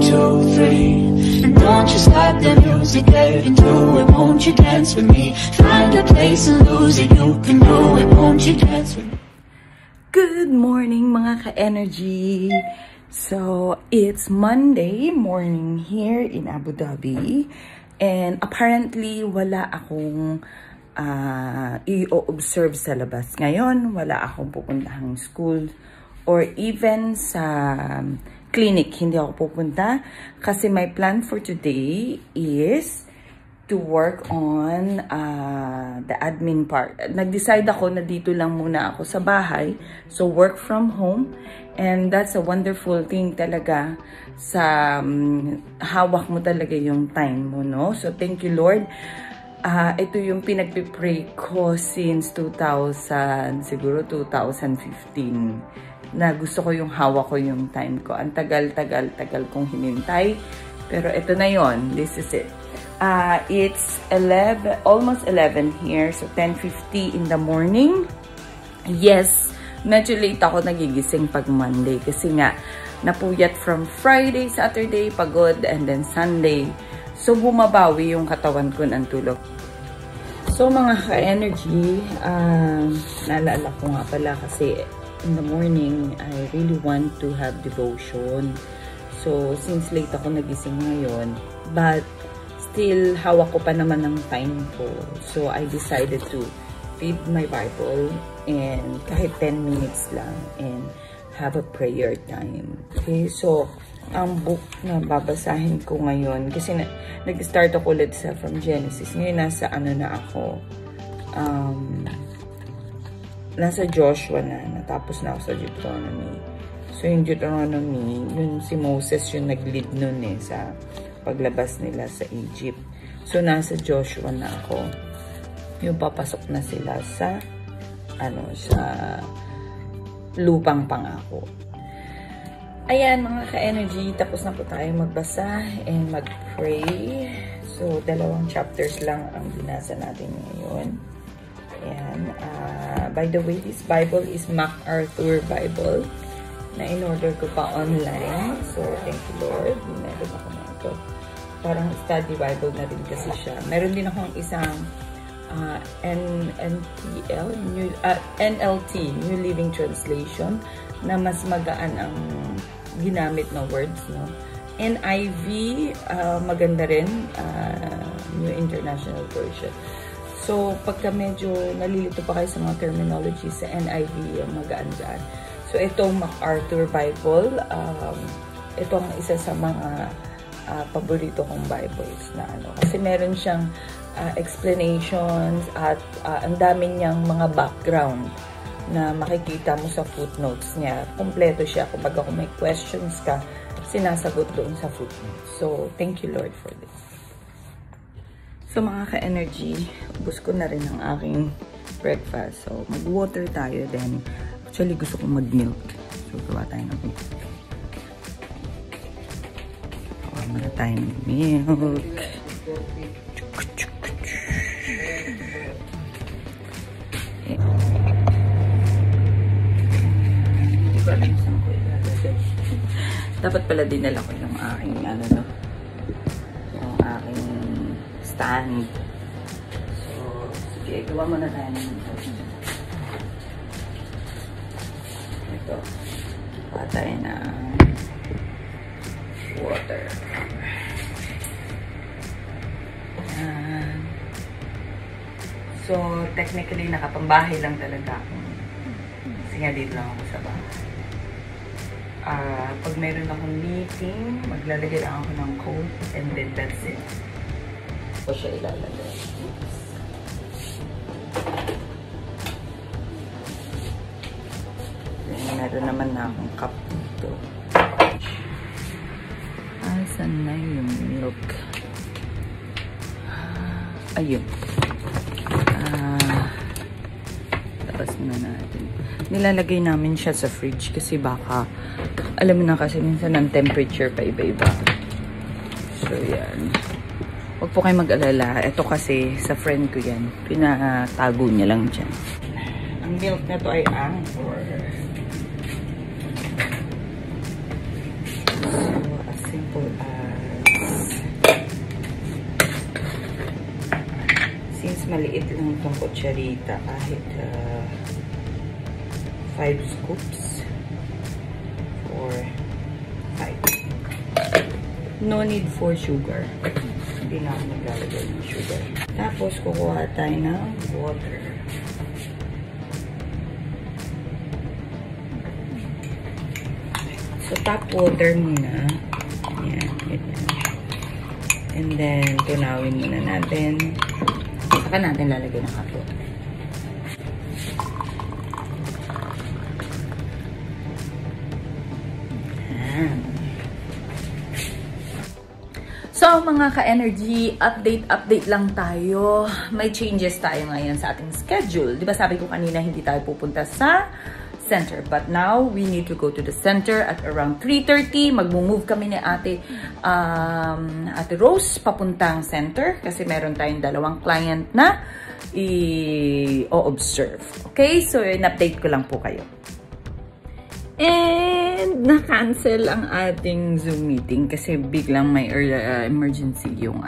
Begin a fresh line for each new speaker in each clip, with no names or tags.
two, three. And don't you stop the music, get into it. Won't you dance with me? Find a place and lose it. You can do it. Won't you dance with me?
Good morning mga ka-energy. So, it's Monday morning here in Abu Dhabi. And apparently, wala akong i-observe sa labas ngayon. Wala akong pupuntahang school or even sa clinic. Hindi ako pupunta kasi my plan for today is to work on the admin part. Nag-decide ako na dito lang muna ako sa bahay. So, work from home. And that's a wonderful thing talaga sa hawak mo talaga yung time mo, no? So, thank you, Lord. Ito yung pinagpipray ko since 2015 na gusto ko yung hawak ko yung time ko. Ang tagal kong hinintay. Pero ito na yon. This is it. It's almost 11 here. So, 10:50 in the morning. Yes, medyo late ako nagigising pag Monday. Kasi nga, napuyat from Friday, Saturday, pagod, and then Sunday. So, bumabawi yung katawan ko ng tulog. So, mga ka-energy, naalala ko nga pala kasi in the morning, I really want to have devotion. So, since late ako nagising ngayon, but still, hawak ko pa naman ng time ko. So, I decided to read my Bible and kahit 10 minutes lang and have a prayer time. Okay, so, ang book na babasahin ko ngayon, kasi nag-start ako ulit from Genesis. Ngayon, nasa ano na ako, nasa Joshua na, natapos na ako sa Deuteronomy. So, yung Deuteronomy, yun si Moses yung nag-lead nun sa paglabas nila sa Egypt. So, nasa Joshua na ako. Yung papasok na sila sa, sa lupang pangako. Ayan, mga ka-energy, tapos na po tayo magbasa and mag-pray. So, 2 chapters lang ang binasa natin ngayon. Ayan. By the way, this Bible is MacArthur Bible na in-order ko pa online. So, thank you, Lord. Meron ako na ito. Parang study Bible na rin kasi siya. Meron din akong isang NLT, New Living Translation, na mas magaan ang ginamit na words, no? NIV, maganda rin, New International Version. So, pagka medyo nalilito pa kayo sa mga terminology sa NIV, magaan-gaan. So, itong MacArthur Bible, ito ang isa sa mga paborito kong Bibles na kasi meron siyang explanations at ang dami niyang mga background na makikita mo sa footnotes niya. Kompleto siya. Kumbaga kung may questions ka, sinasagot doon sa footnotes. So, thank you, Lord, for this. So, mga ka-energy, ubos ko na rin ang aking breakfast. So, mag-water tayo. Then, actually, gusto kong mag-milk. So, gawa tayo ng milk. Gawa muna tayo ng milk. Dapat pala dinala ko yung aking yung aking stand. So, sige, gawa muna tayo ng ito. Gawa tayo ng water. So, technically, nakapambahay lang talaga ako. Kasi nga dito lang ako sa bahay. Pag mayroon akong meeting, maglalagay lang ako ng coat and then that's it. So, siya ilalagay. Then, meron naman na akong cup dito. Asan na yung milk? Ayun. Tapos na natin. Nilalagay namin siya sa fridge kasi baka, alam mo na kasi minsan ang temperature pa iba-iba. So, yan. Huwag po kayo mag-alala. Ito kasi, sa friend ko yan. Pinatago niya lang dyan. Ang milk na to ay Anchor. So, as simple maliit lang itong kutsarita, kahit 5 scoops or 5. No need for sugar. Hindi na ako maglalagay ng sugar. Tapos, kukuha tayo ng water. So, tap water muna. Yan, ganyan. And then, tunawin muna natin. Saka natin lalagay ng hot water. So, mga ka-energy, update lang tayo. May changes tayo ngayon sa ating schedule. Di ba sabi ko kanina, hindi tayo pupunta sa center. But now, we need to go to the center at around 3:30. Mag-move kami ni Ate Rose papuntang center kasi meron tayong 2 client na i-observe. Okay? So, in-update ko lang po kayo. And na-cancel ang ating Zoom meeting kasi biglang may emergency yung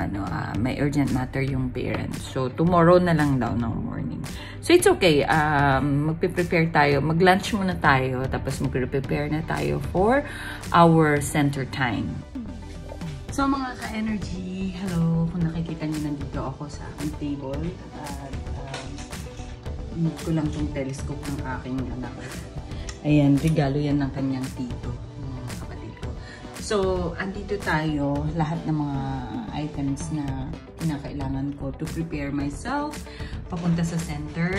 may urgent matter yung parents. So, tomorrow na lang daw ng morning. So, it's okay. Magpe-prepare tayo. Mag-lunch muna tayo. Tapos magpe-prepare na tayo for our center time. So, mga ka-energy, hello. Kung nakikita niyo, nandito ako sa aking table. At need ko lang tong telescope ng aking anak. Ayan, regalo yan ng kanyang tito, mga kapatid ko. So, andito tayo, lahat ng mga items na kinakailangan ko to prepare myself, papunta sa center.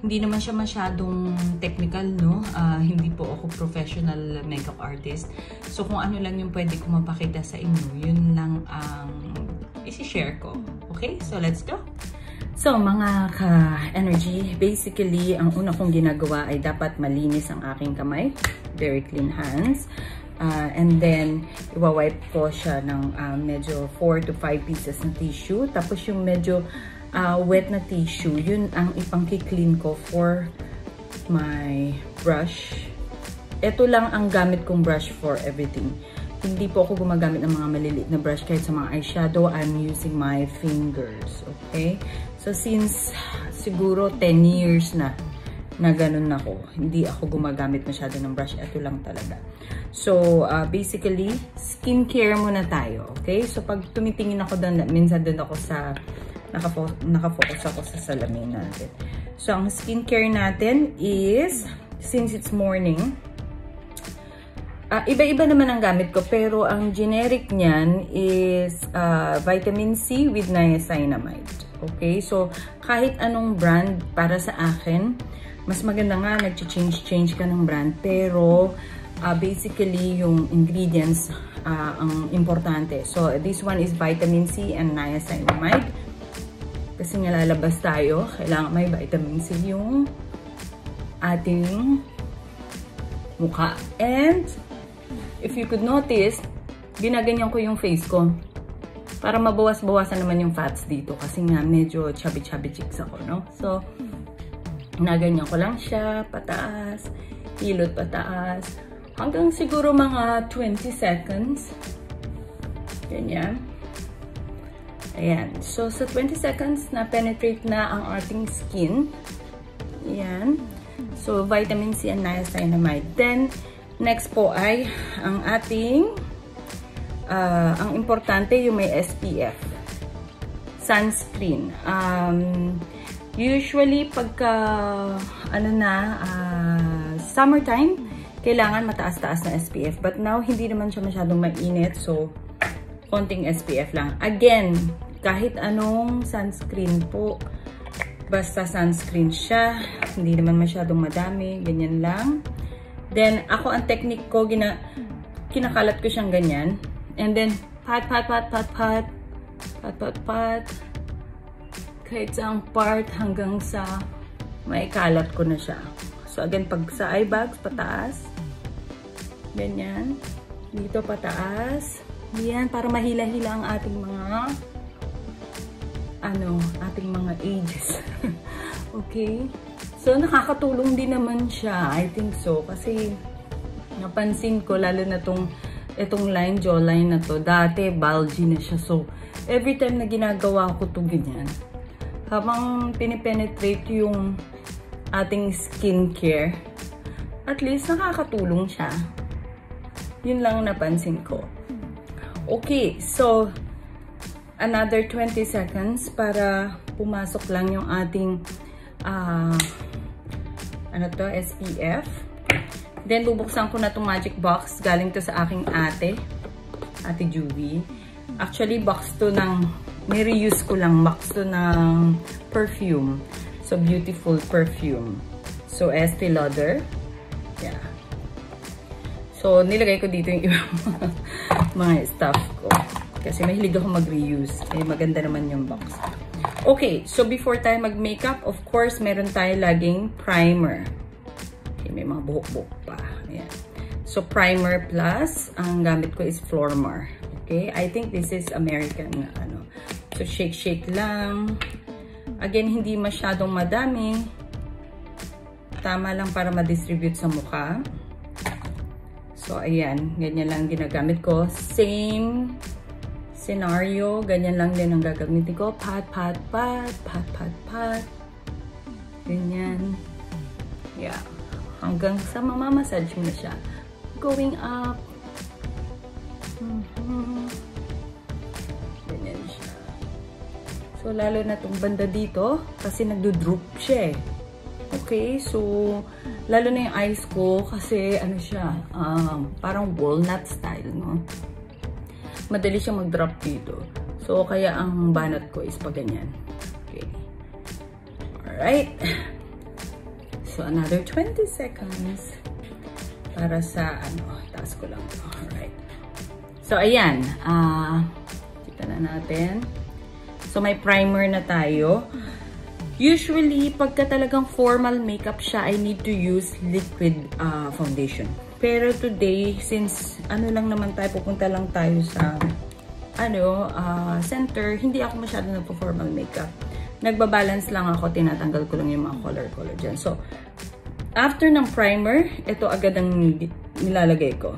Hindi naman siya masyadong technical, no? Hindi po ako professional makeup artist. So, kung ano lang yung pwede ko mapakita sa inyo, yun lang ang isi-share ko. Okay? So, let's go! So, mga ka-energy, basically, ang una kong ginagawa ay dapat malinis ang aking kamay. Very clean hands. And then, iwawipe ko siya ng medyo 4 to 5 pieces na tissue. Tapos yung medyo wet na tissue, yun ang ipang-clean ko for my brush. Ito lang ang gamit kong brush for everything. Hindi po ako gumagamit ng mga maliliit na brush kahit sa mga eyeshadow. I'm using my fingers. Okay? So, since siguro 10 years na ganun ako, hindi ako gumagamit masyado ng brush. Ito lang talaga. So, basically, skincare muna tayo. Okay? So, pag tumitingin ako doon, minsan doon ako sa, nakafocus ako sa salamin natin. So, ang skincare natin is, since it's morning, iba-iba naman ang gamit ko, pero ang generic niyan is vitamin C with niacinamide. Okay? So, kahit anong brand para sa akin, mas maganda nga nag-change ka ng brand, pero basically yung ingredients ang importante. So, this one is vitamin C and niacinamide. Kasi nga lalabas tayo, kailangan may vitamin C yung ating mukha. And if you could notice, ginaganyan ko yung face ko para mabawas-bawasan naman yung fats dito kasi nga medyo chubby cheeks ako, no? So, ginaganyan ko lang siya, pataas, hilot pataas, hanggang siguro mga 20 seconds. Ganyan. Ayan. So, sa 20 seconds, na-penetrate na ang ating skin. Ayan. So, vitamin C and niacinamide. Then, next po ay ang ating ang importante yung may SPF sunscreen. Usually pagka summertime, kailangan mataas-taas na SPF, but now hindi naman siya masyadong mainit, so konting SPF lang. Again, kahit anong sunscreen po, basta sunscreen siya, hindi naman masyadong madami, ganyan lang. Then, ako ang technique ko, kinakalat ko siyang ganyan. And then, pat. Kahit saang part hanggang sa may kalat ko na siya. So, again, pag sa eye bags, pataas. Ganyan. Dito, pataas. Yan, para mahila-hila ang ating mga edges. Okay? So, nakakatulong din naman siya. I think so. Kasi, napansin ko, lalo na itong line, jawline na to, dati, bulgy na siya. So, every time na ginagawa ko to ganyan, habang pinipenetrate yung ating skincare, at least nakakatulong siya. Yun lang napansin ko. Okay, so another 20 seconds para pumasok lang yung ating SPF. Then bubuksan ko na itong magic box. Galing to sa aking ate Juvie. Actually, box to ng, may-reuse ko lang, box to ng perfume. So, beautiful perfume. So, Estee Lauder. Yeah. So, nilagay ko dito yung mga stuff ko. Kasi mahilig ako mag-reuse. Eh, maganda naman yung box. Okay, so before tayo mag-makeup, of course, meron tayo laging primer. Okay, may mga buhok-buhok pa. Ayan. So, primer plus, ang gamit ko is Flormar. Okay, I think this is American na ano. So, shake-shake lang. Again, hindi masyadong madami. Tama lang para ma-distribute sa mukha. So, ayan. Ganyan lang ginagamit ko. Same scenario. Ganyan lang din ang gagamitin ko. Pat, pat, pat. Pat, pat, pat. Ganyan. Yeah. Hanggang sa mamamassage mo na siya. Going up. Ganyan siya. So, lalo na itong banda dito. Kasi nagdo-droop siya eh. Okay, so lalo na yung eyes ko kasi ano siya, parang walnut style, no? Madali siya mag-drop dito. So, kaya ang banat ko is pa ganyan. Okay. Alright. So, another 20 seconds para sa, taas ko lang ito. Alright. So, ayan. Kita na natin. So, may primer na tayo. Usually, pagka talagang formal makeup siya, I need to use liquid foundation. Pero today, since lang naman tayo, pupunta lang tayo sa center, hindi ako masyado nagpo-formal makeup. Nagbabalance lang ako, tinatanggal ko lang yung mga color dyan. So, after ng primer, ito agad ang nilalagay ko.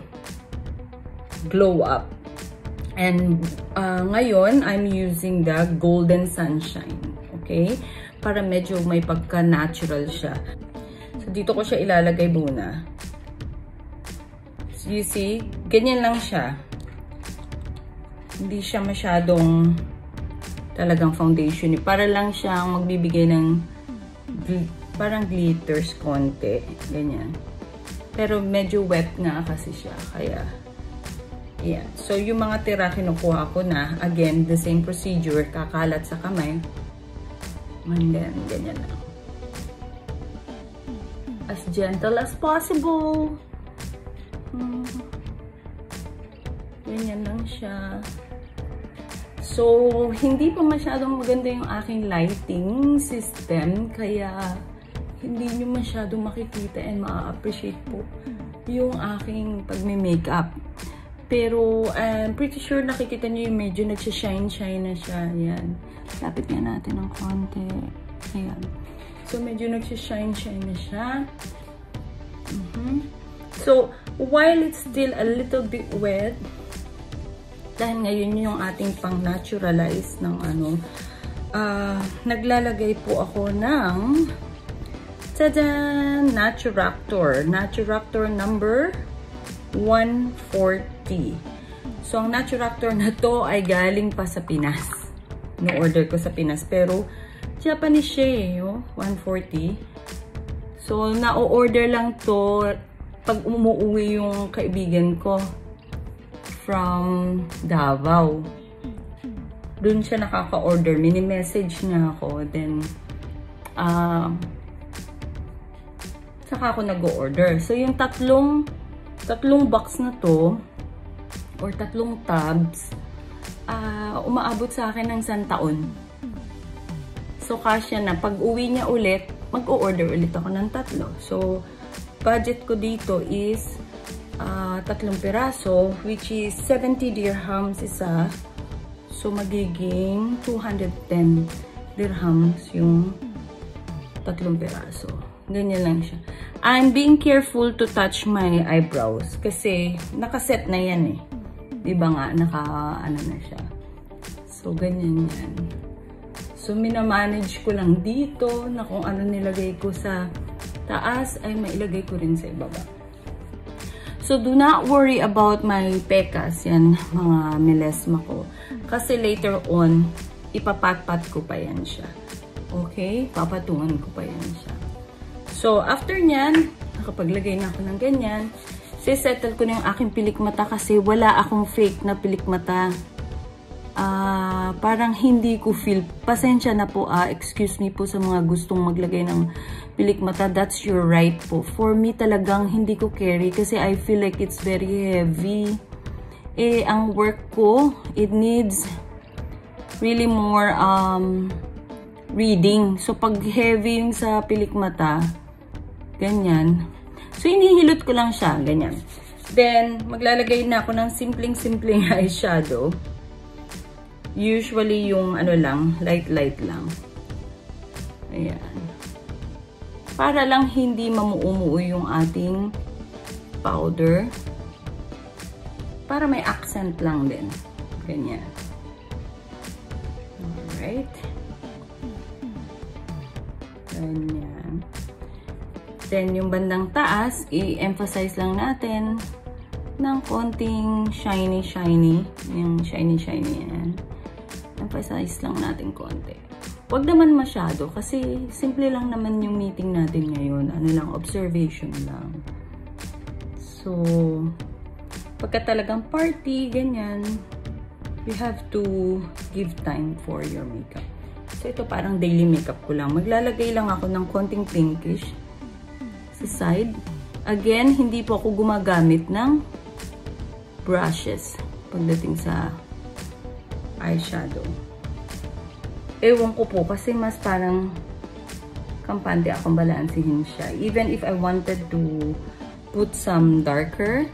Glow Up. And ngayon, I'm using the Golden Sunshine. Okay? Para medyo may pagka-natural siya. So, dito ko siya ilalagay muna. So, you see, ganyan lang siya. Hindi siya masyadong talagang foundation. Para lang siyang magbibigay ng parang glitters konti. Ganyan. Pero medyo wet nga kasi siya. Kaya, yeah. So, yung mga tira kinukuha ko na. Again, the same procedure. Kakalat sa kamay. And then, ganyan lang. As gentle as possible. Ganyan lang siya. So, hindi pa masyadong maganda yung aking lighting system. Kaya, hindi nyo masyadong makikita and ma-appreciate po yung aking pagme-makeup. Pero, I'm pretty sure nakikita nyo yung medyo nagsashine-shine na siya. Ayan. Lapit nga natin ng konti. Ayan. So, medyo nagsashine-shine na siya. So, while it's still a little bit wet, dahil ngayon yung ating pang-naturalize ng naglalagay po ako ng tadan! Naturactor. Naturactor number 140. So, ang Naturactor na to ay galing pa sa Pinas. No-order ko sa Pinas. Pero, Japanese siya eh. 140. So, na-order lang to pag umuwi yung kaibigan ko from Davao. Doon siya nakaka-order. Mini-message niya ako. Then, saka ako nag-order. So, yung tatlong box na to, or tatlong tabs, umaabot sa akin ng 1 taon. So, kasya na. Pag uwi niya ulit, mag-o-order ulit ako ng 3. So, budget ko dito is 3 piraso, which is 70 dirhams isa. So, magiging 210 dirhams yung 3 piraso. Ganyan lang siya. I'm being careful to touch my eyebrows kasi nakaset na yan eh. Diba nga, na siya. So, ganyan yan. So, minamanage ko lang dito na kung ano nilagay ko sa taas ay mailagay ko rin sa ibaba. So, do not worry about my pekas. Yan, mga melesma ko. Kasi later on, ipapat-pat ko pa yan siya. Okay? Papatungan ko pa yan siya. So, after nyan, nakapaglagay na ako ng ganyan. Sisettle ko na yung aking pilikmata kasi wala akong fake na pilikmata. Parang hindi ko feel. Pasensya na po, excuse me po sa mga gustong maglagay ng pilikmata. That's your right po. For me talagang hindi ko carry kasi I feel like it's very heavy. Ang work ko, it needs really more reading. So, pag heavy yung sa pilikmata, ganyan. So, inihilot ko lang siya, ganyan. Then, maglalagay na ako ng simpleng-simpleng eyeshadow. Usually, yung ano lang, light lang. Ayan. Para lang hindi mamuumuo yung ating powder. Para may accent lang din. Ganyan. Alright. Ganyan. Then, yung bandang taas, i-emphasize lang natin ng konting shiny. Yung shiny yan. Emphasize lang natin konti. Huwag naman masyado kasi simple lang naman yung meeting natin ngayon. Ano lang, observation lang. So, pagka talagang party, ganyan, you have to give time for your makeup. So, ito parang daily makeup ko lang. Maglalagay lang ako ng konting pinkish sa side. Again, hindi po ako gumagamit ng brushes pagdating sa eyeshadow. Ewan ko po kasi mas parang kampante akong balansihin siya. Even if I wanted to put some darker,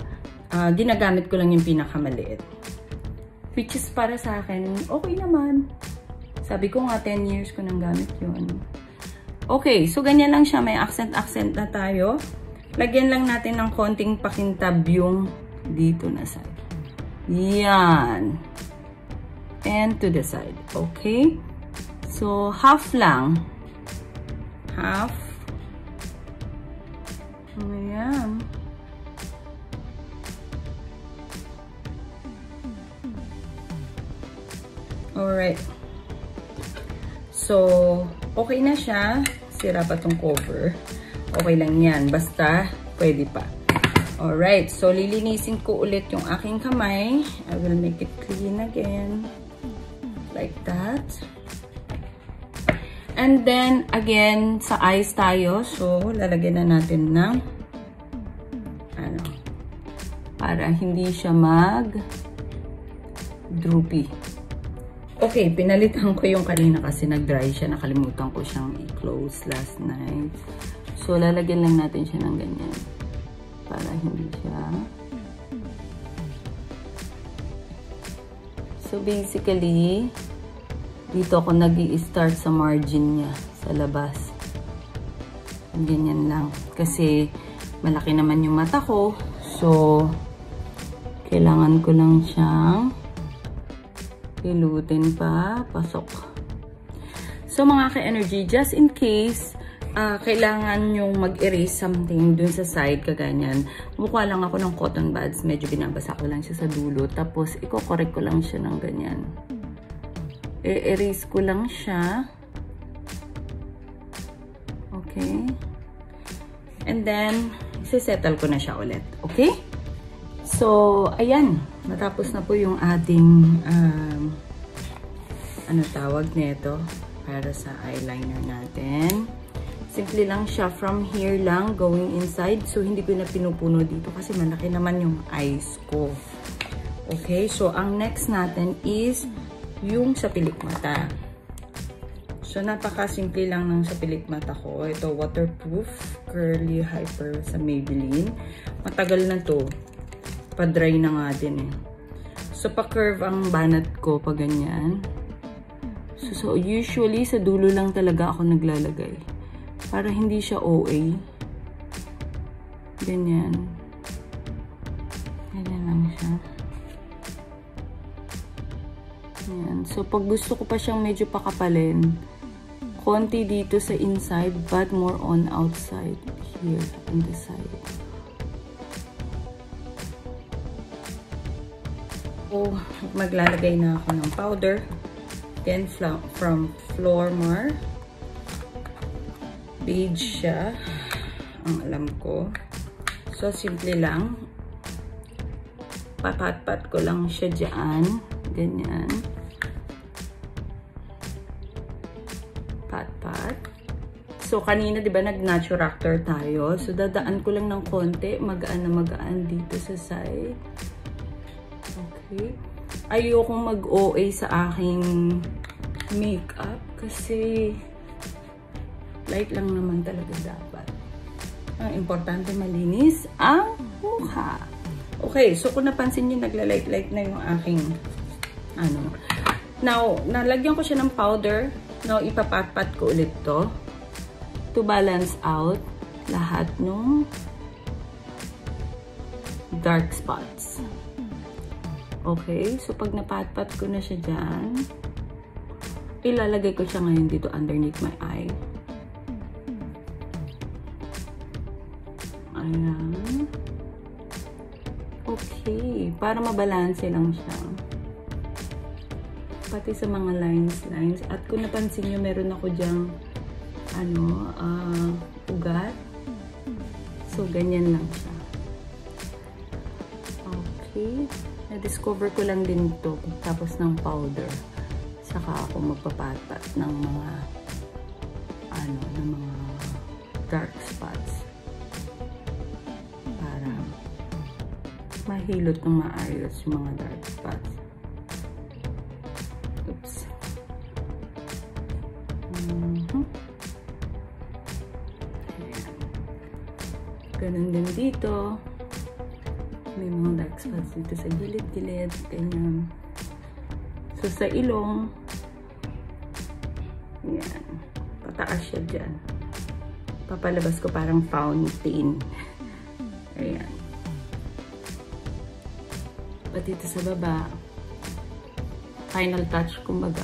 ginagamit ko lang yung pinakamaliit. Which is para sa akin, okay naman. Sabi ko nga, 10 years ko nang gamit yun. Okay, so ganyan lang siya. May accent na tayo. Lagyan lang natin ng konting pakintab yung dito na side. Yan. And to the side. Okay? So, half lang. Half. Ayan. Alright. So, okay na siya. Sira pa tong cover. Okay lang yan. Basta, pwede pa. Alright. So, lilinisin ko ulit yung aking kamay. I will make it clean again. Like that. And then, again, sa eyes tayo. So, lalagyan na natin ng ano, para hindi siya mag-droopy. Okay, pinalitan ko yung kanina kasi nag-dry siya. Nakalimutan ko siyang i-close last night. So, lalagyan lang natin siya ng ganyan. Para hindi siya. So, basically, dito ako nag-i-start sa margin niya. Sa labas. Ganyan lang. Kasi, malaki naman yung mata ko. So, kailangan ko lang siyang hilutin pa, pasok. So, mga ka-energy, just in case, kailangan yung mag-erase something dun sa side, kaganyan. Mukha lang ako ng cotton buds. Medyo binabasa ko lang siya sa dulo. Tapos, i-correct ko lang siya ng ganyan. I-erase ko lang siya. Okay. And then, isi-settle ko na siya ulit. Okay? So, ayan. Matapos na po yung ating ano tawag nito para sa eyeliner natin. Simple lang siya from here lang going inside. So, hindi ko na pinupuno dito kasi malaki naman yung eyes ko. Okay? So, ang next natin is yung sa pilikmata. So, napaka-simple lang ng sa pilikmata ko. Ito, waterproof curly hyper sa Maybelline. Matagal na to. Pa-dry na nga din eh. So, pa-curve ang banat ko pag ganyan. So, usually, sa dulo lang talaga ako naglalagay. Para hindi siya OA. Ganyan. Ganyan lang siya. Ayan. So, pag gusto ko pa siyang medyo pakapalin, konti dito sa inside, but more on outside. Here, on the side. So, maglalagay na ako ng powder. Then, from Flormar. Beige siya. Ang alam ko. So, simple lang. Papat-pat ko lang siya dyan. Ganyan. Pat-pat. So, kanina, di ba, nag-naturactor tayo. So, dadaan ko lang ng konti. Magaan na magaan dito sa side. Okay. Ayokong mag-OA sa aking makeup kasi light lang naman talaga dapat. Ang importante malinis ang mukha. Okay, so kung napansin nyo, nagla-light-light na yung aking Now, nalagyan ko siya ng powder. Now, ipapat-pat ko ulit to balance out lahat ng dark spots. Okay, so pag napat-pat ko na siya dyan, ilalagay ko siya ngayon dito underneath my eye. Ayan. Okay, para mabalanse lang siya. Pati sa mga lines. At kung napansin nyo, meron ako dyang ugat. So, ganyan lang siya. Okay. Na-discover ko lang din ito tapos ng powder. Saka ako magpapatat ng mga ng mga dark spots. Para mahilot ng maayos yung mga dark spots. Oops. Ganun din dito. May mga dark spots dito sa gilid-gilid. Ganyan. So, sa ilong, yan. Pataas siya dyan. Papalabas ko parang fountain. Ayan. Pati dito sa baba, final touch, kumbaga.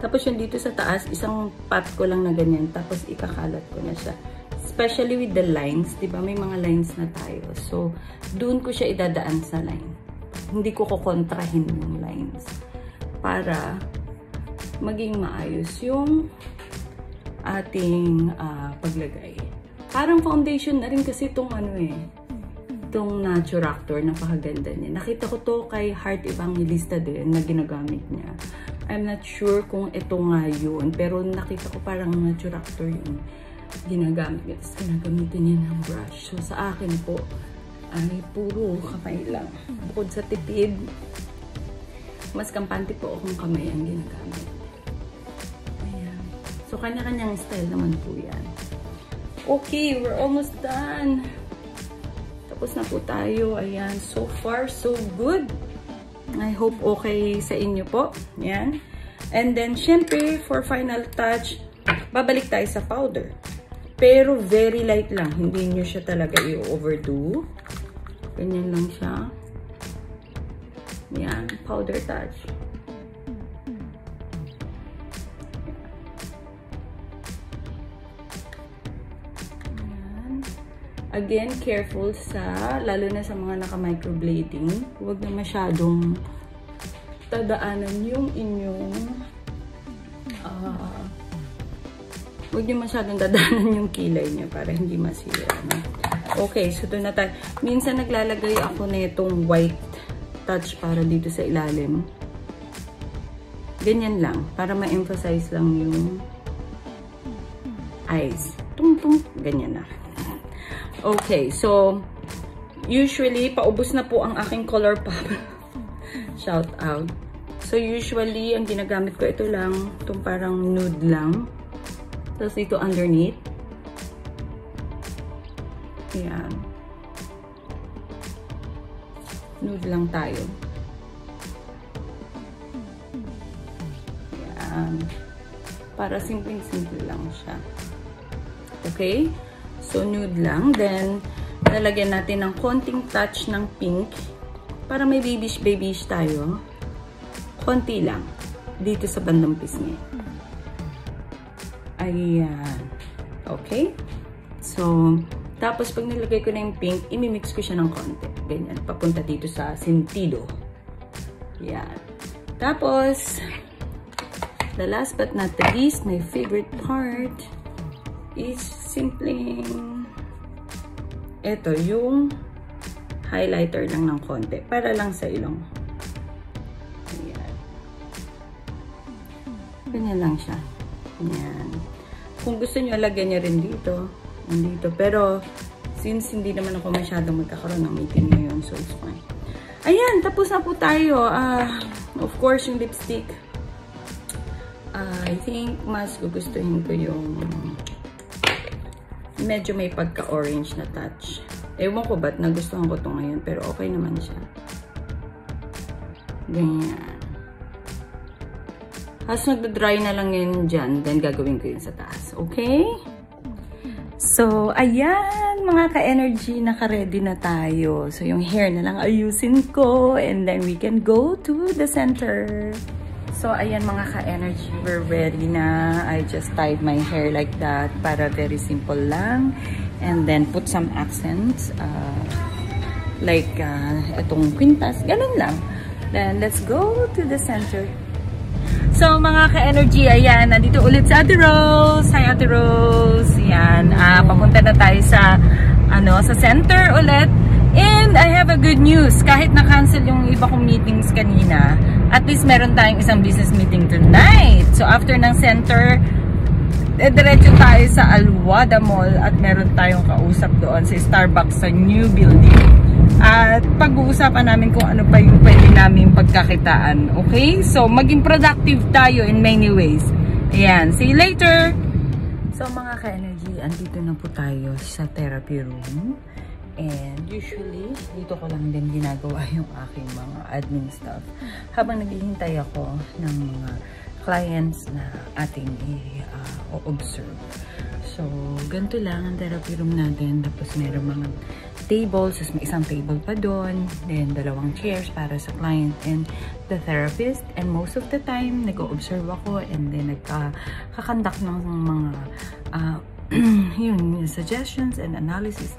Tapos yung dito sa taas, isang pat ko lang na ganyan. Tapos ikakalat ko na siya. Especially with the lines. Diba? May mga lines na tayo. So, doon ko siya idadaan sa line. Hindi ko kukontrahin yung lines. Para maging maayos yung ating paglagay. Parang foundation na rin kasi itong itong Naturactor. Napakaganda niya. Nakita ko to kay Heart Evangelista din na ginagamit niya. I'm not sure kung ito nga yun. Pero nakita ko parang Naturactor yung ginagamit niya. Tapos ginagamitin niya ng brush. So sa akin po, ay puro kamay lang. Bukod sa tipid, mas kampante po akong kamay ang ginagamit. Ayan. So kanya-kanyang style naman po yan. Okay, we're almost done. Tapos na po tayo. Ayan. So far, so good. I hope okay sa inyo po. Yan. And then, syempre, for final touch, babalik tayo sa powder. Pero very light lang. Hindi nyo siya talaga i-overdo. Ganyan lang siya. Yan. Powder touch. Yan. Again, careful lalo na sa mga naka-microblading. Huwag na masyadong tadaanan yung inyong huwag nyo masyadong dadaanan yung kilay nyo para hindi masira. No? Okay, so doon na tayo. Minsan naglalagay ako na itong white touch para dito sa ilalim. Ganyan lang. Para ma-emphasize lang yung eyes. Tung-tung. Ganyan na. Okay, so usually, paubos na po ang aking color pop. Shout out. So usually, ang ginagamit ko ito lang. Itong parang nude lang. Tapos ito underneath. Ayan. Nude lang tayo. Ayan. Para simple-simple lang siya. Okay? So, nude lang. Then, lalagyan natin ng konting touch ng pink. para may babish tayo. Konti lang. Dito sa bandang pisngi. Ayan. Okay? So, tapos pag nilagay ko na yung pink, imimix ko siya ng konti. Ganyan. Papunta dito sa sentido. Yan. Tapos, the last but not the least, my favorite part is simpleng ito, yung highlighter lang ng konti. Para lang sa ilong. Ayan. Ganyan lang siya. Ayan. Kung gusto nyo, lagyan nyo rin dito. Nandito. Pero, since hindi naman ako masyadong magkakaroon ng meeting ngayon, so it's fine. Ayan, tapos na po tayo. Of course, yung lipstick. I think mas gugustuhin ko yung medyo may pagka-orange na touch. Ewan ko ba't nagustuhan ko ito ngayon, pero okay naman siya. Ganyan. Tapos nagda-dry na lang yun dyan, then gagawin ko yun sa taas. Okay? So, ayan, mga ka-energy, naka-ready na tayo. So, yung hair na lang ayusin ko, and then we can go to the center. So, ayan mga ka-energy, we're ready na. I just tied my hair like that para very simple lang. And then, put some accents, like itong quintas, ganun lang. Then, let's go to the center. So, mga ka-energy, ayan, nandito ulit sa Ate Rose. Hi, Ate Rose. Ayan, papunta na tayo sa, sa center ulit. And I have a good news. Kahit na-cancel yung iba kong meetings kanina, at least meron tayong isang business meeting tonight. So, after ng center, diretso tayo sa Alwada Mall at meron tayong kausap doon sa Starbucks sa new building. At pag-uusapan namin kung ano pa yung pwede namin pagkakitaan. Okay? So, maging productive tayo in many ways. Ayan. See you later! So, mga ka-energy, andito na po tayo sa therapy room. And usually, dito ko lang din ginagawa yung aking mga admin stuff. Habang naghihintay ako ng mga clients na ating i-observe. So, ganito lang ang therapy room natin. Tapos meron mga tables. Tapos may isang table pa doon. Then, 2 chairs para sa client and the therapist. And most of the time, nag-observe ako and then nagkakandak ng mga yun, suggestions and analysis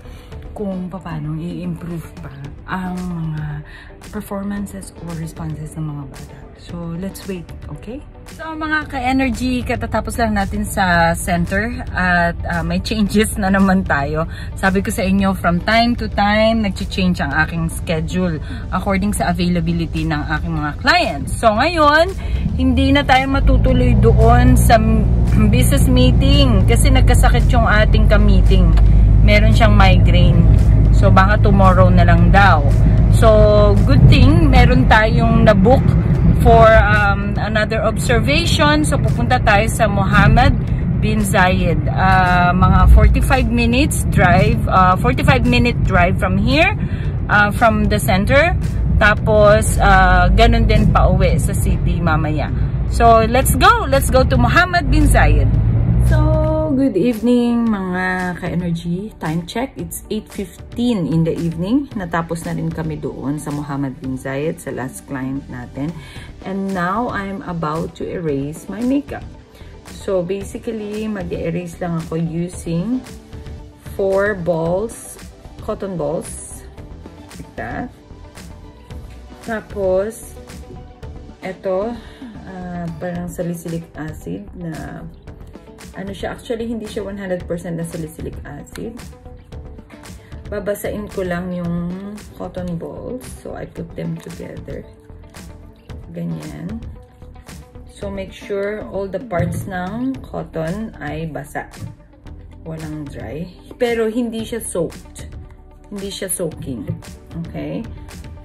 kung paano i-improve pa ang mga performances or responses ng mga bata. So, let's wait, okay? So, mga ka-energy, katatapos lang natin sa center at may changes na naman tayo. Sabi ko sa inyo, from time to time, nag-change ang aking schedule according sa availability ng aking mga clients. So, ngayon, hindi na tayo matutuloy doon sa business meeting kasi nagkasakit yung ating ka-meeting. Meron siyang migraine. So, baka tomorrow na lang daw. So, good thing, meron tayong na-book for another observation. So, pupunta tayo sa Mohammed bin Zayed. Mga 45 minutes drive, 45-minute drive from here, from the center. Tapos, ganun din pa uwi sa city mamaya. So, let's go! Let's go to Mohammed bin Zayed. So, good evening mga ka-energy. Time check, it's 8:15 in the evening. Natapos na rin kami doon sa Mohammed bin Zayed, sa last client natin. And now, I'm about to erase my makeup. So, basically, mag-erase lang ako using 4 balls, cotton balls. Like that. Tapos, ito, parang salicylic acid na ano siya, actually hindi siya 100% na salicylic acid. Babasain ko lang yung cotton balls. So, I put them together. Ganyan. So, make sure all the parts ng cotton ay basa. Walang dry. Pero, hindi siya soaked. Hindi siya soaking. Okay?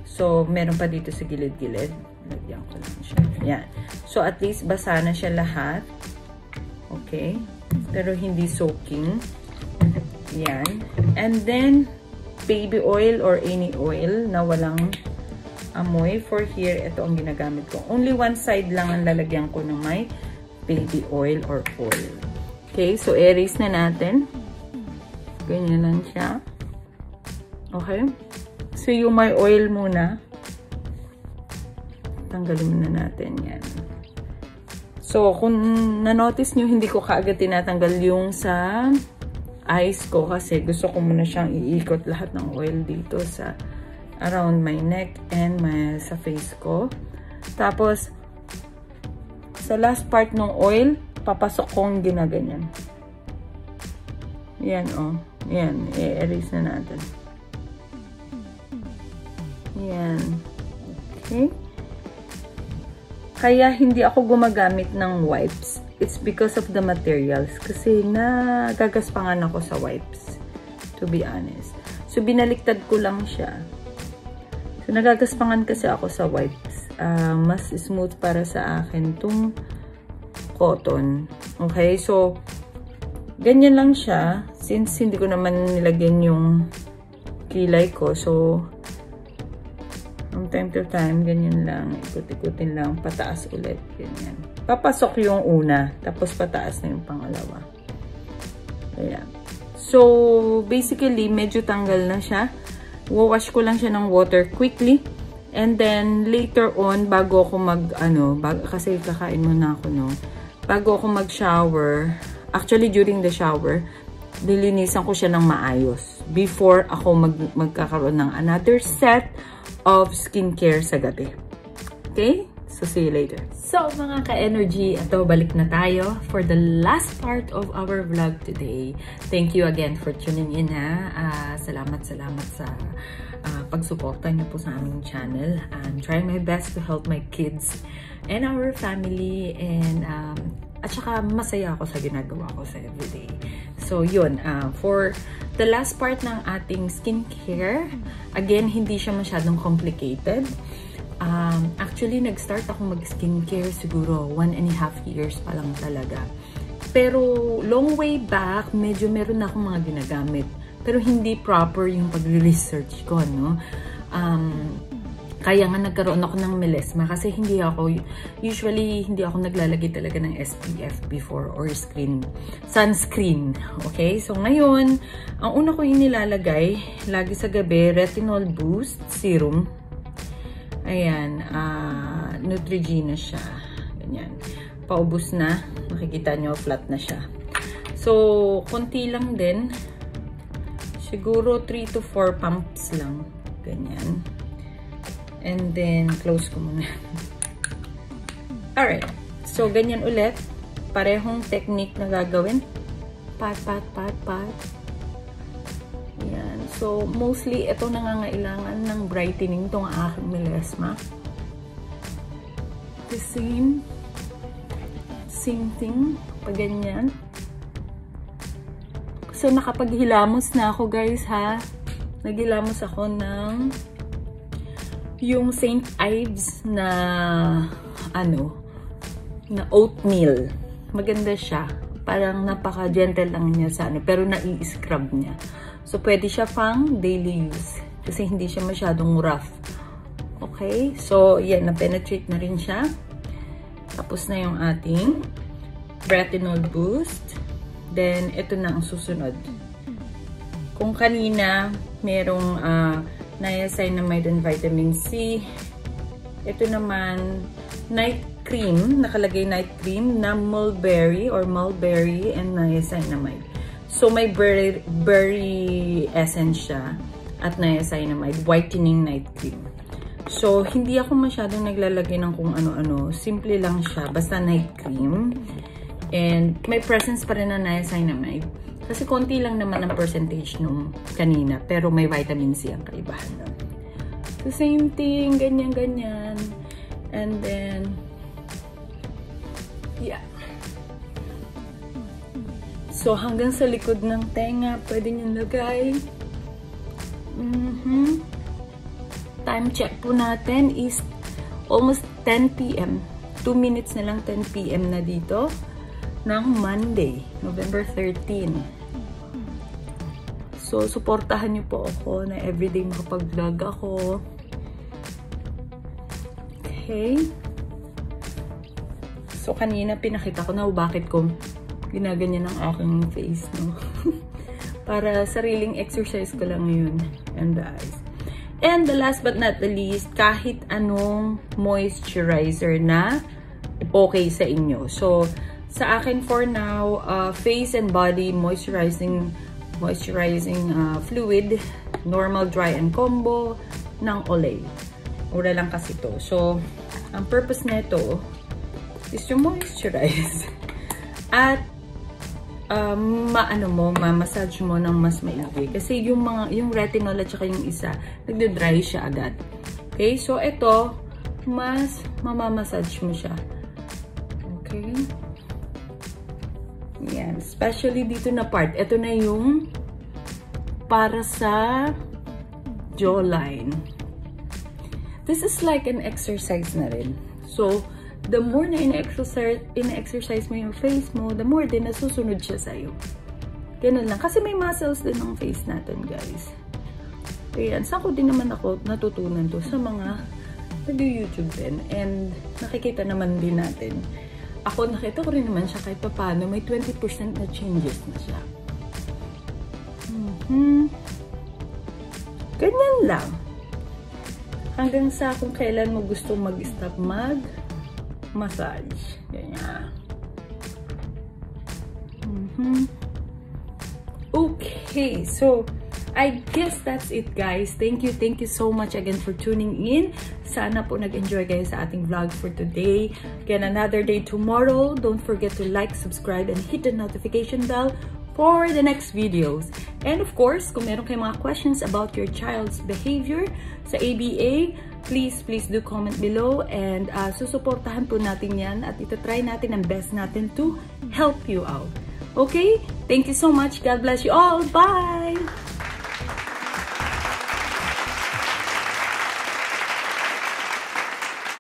So, meron pa dito sa gilid-gilid. Lagyan ko lang siya. Yan. So, at least basa na siya lahat. Okay? Pero hindi soaking. Yan. And then, baby oil or any oil na walang amoy. For here, ito ang ginagamit ko. Only one side lang ang lalagyan ko ng may baby oil or oil. Okay? So, erase na natin. Ganyan lang siya. Okay? So, yung may oil muna. tanggalin muna natin yan. So, kung na-notice nyo, hindi ko kaagad tinatanggal yung sa eyes ko kasi gusto ko muna siyang iikot lahat ng oil dito sa around my neck and sa face ko. Tapos, sa last part ng oil, papasok kong ginaganyan. Yan, oh. Yan, i-erase na natin. Yan. Okay. Kaya hindi ako gumagamit ng wipes. It's because of the materials. Kasi nagagaspangan ako sa wipes. To be honest. So, binaliktad ko lang siya. So, nagagaspangan kasi ako sa wipes. Mas smooth para sa akin tong cotton. Okay? So, ganyan lang siya. Since hindi ko naman nilagyan yung kilay ko. So, from time to time, ganyan lang. Ikot-ikutin lang. Pataas ulit. Ganyan. Papasok yung una. Tapos pataas na yung pangalawa. Ayan. So, basically, medyo tanggal na siya. Wawash ko lang siya ng water quickly. And then, later on, bago ako kasi kakain muna ako, no? Bago ako mag-shower, actually, during the shower, nilinisan ko siya ng maayos. Before ako magkakaroon ng another set of skincare sa gabi. Okay? So, see you later. So, mga ka-energy, ito, balik na tayo for the last part of our vlog today. Thank you again for tuning in, ha. Salamat sa pagsuporta niyo po sa aming channel. I'm trying my best to help my kids and our family, and at saka masaya ako sa ginagawa ko sa everyday. So, yun. For the last part ng ating skincare, again, hindi siya masyadong complicated. Actually, nag-start ako mag-skincare siguro 1.5 years pa lang talaga. Pero, long way back, medyo meron na akong mga ginagamit. Pero, hindi proper yung pag-research ko, no? Kaya nga nagkaroon ako ng melasma kasi usually hindi ako naglalagay talaga ng SPF before or sunscreen. Okay? So, ngayon, ang una ko inilalagay, lagi sa gabi, Retinol Boost Serum. Ayan, Neutrogena siya. Ganyan. Paubos na. Makikita nyo, flat na siya. So, konti lang din. Siguro 3 to 4 pumps lang. Ganyan. And then, close ko muna. Alright. So, ganyan ulit. Parehong technique na gagawin. Pat. Yan. So, mostly, ito nangangailangan ng brightening itong aking melasma. The same thing. Pag ganyan. So, nakapaghilamos na ako, guys, ha? Naghilamos ako ng yung St. Ives na na oatmeal. Maganda siya. Parang napaka-gentle lang niya sa pero nai-scrub niya. So, pwede siya pang daily use. Kasi hindi siya masyadong rough. Okay? So, yan. Na-penetrate na rin siya. Tapos na yung ating Retinol Boost. Then, ito na ang susunod. Kung kanina, merong niacinamide and vitamin C. Ito naman, night cream. Nakalagay night cream na mulberry and niacinamide. So, may berry essence siya at niacinamide. Whitening night cream. So, hindi ako masyadong naglalagay ng kung ano-ano. Simple lang siya. Basta night cream. And may presence pa rin na niacinamide. Kasi konti lang naman ang percentage nung kanina. Pero may vitamin C ang kaibahan nun. So, same thing. Ganyan. And then, yeah. So, hanggang sa likod ng tenga, pwede nyo lagay. Time check po natin is almost 10 p.m. 2 minutes na lang 10 p.m. na dito ng Monday, November 13. So, suportahan niyo po ako na everyday makapag-vlog ako. Okay. So, kanina pinakita ko na bakit ko ginaganyan ang aking face, no? Para sariling exercise ko lang yun. And the eyes. And the last but not the least, kahit anong moisturizer na okay sa inyo. So, sa akin for now, face and body moisturizing fluid, normal, dry, and combo ng Olay. Mura lang kasi to. So, ang purpose nito is to moisturize. At ma-massage mo ng mas maigi. Kasi yung retinol at saka yung isa, nagde-dry siya agad. Okay? So, ito, mas mamamassage mo siya. Okay? Yan. Especially dito na part. Ito na yung para sa jawline. This is like an exercise na rin. So, the more na ina-exercise mo yung face mo, the more din nasusunod siya sa'yo. Ganun lang. Kasi may muscles din ang face natin, guys. Ayan. Saan ko din naman ako natutunan to? Sa mga nag-YouTube din. And nakikita naman din natin. Ako, nakita ko rin naman siya kahit paano. May 20% na changes na siya. Ganyan lang. Hanggang sa kung kailan mo gusto mag-stop massage. Ganyan. Okay, so I guess that's it, guys. Thank you so much again for tuning in. Sana po nag-enjoy kayo sa ating vlog for today. Again, another day tomorrow. Don't forget to like, subscribe, and hit the notification bell for the next videos. And of course, kung meron kayong mga questions about your child's behavior sa ABA, please do comment below, and susuportahan po natin yan at itatry natin ang best natin to help you out. Okay? Thank you so much. God bless you all. Bye!